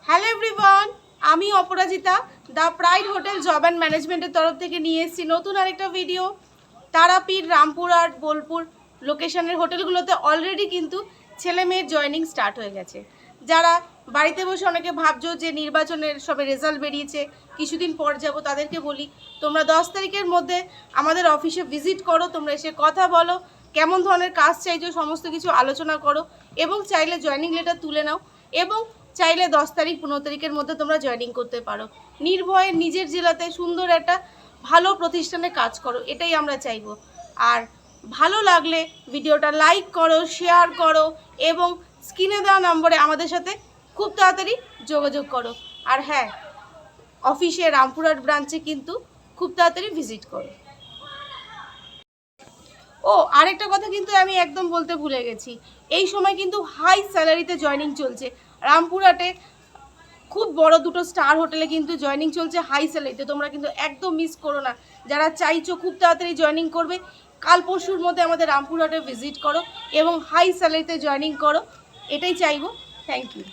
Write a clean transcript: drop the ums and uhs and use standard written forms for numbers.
Hello everyone, আমি Aparajita the Pride hotel job and ম্যানেজমেন্টের তরফ থেকে নিয়ে এসেছি নতুন আরেকটা ভিডিও। তারাপীঠ, রামপুরহাট, বোলপুর লোকেশনের হোটেলগুলোতে অলরেডি কিন্তু ছেলে মেয়ের জয়েনিং স্টার্ট হয়ে গেছে। যারা বাড়িতে বসে অনেকে ভাবছো যে নির্বাচনের সবে রেজাল্ট বেরিয়েছে, কিছুদিন পর যাব, তাদেরকে বলি তোমরা 10 তারিখের মধ্যে আমাদের অফিসে ভিজিট করো। তোমরা এসে কথা বলো, কেমন ধরনের কাজ চাইছো সমস্ত কিছু আলোচনা করো এবং চাইলে জয়েনিং লেটার তুলে নাও এবং চাইলে 10 তারিখ 15 তারিখের মধ্যে তোমরা জয়েনিং করতে পারো। নির্ভয়ে নিজের জেলাতে সুন্দর একটা ভালো প্রতিষ্ঠানে কাজ করো, এটাই আমরা চাইবো। আর ভালো লাগলে ভিডিওটা লাইক করো, শেয়ার করো এবং স্ক্রিনে দেওয়া নম্বরে আমাদের সাথে খুব তাড়াতাড়ি যোগাযোগ করো। আর হ্যাঁ, অফিসে রামপুরহাট ব্রাঞ্চে কিন্তু খুব তাড়াতাড়ি ভিজিট করো। ও আরেকটা কথা কিন্তু আমি একদম বলতে ভুলে গেছি, এই সময় কিন্তু হাই স্যালারিতে জয়েনিং চলছে। রামপুরহাটে খুব বড় দুটো স্টার হোটেলে কিন্তু জয়েনিং চলছে হাই স্যালারিতে, তোমরা কিন্তু একদম মিস করো না। যারা চাইছো খুব তাড়াতাড়ি জয়েনিং করবে, কাল পরশুর মধ্যে আমাদের রামপুরহাটে ভিজিট করো এবং হাই স্যালারিতে জয়েনিং করো, এটাই চাইবো। Thank you.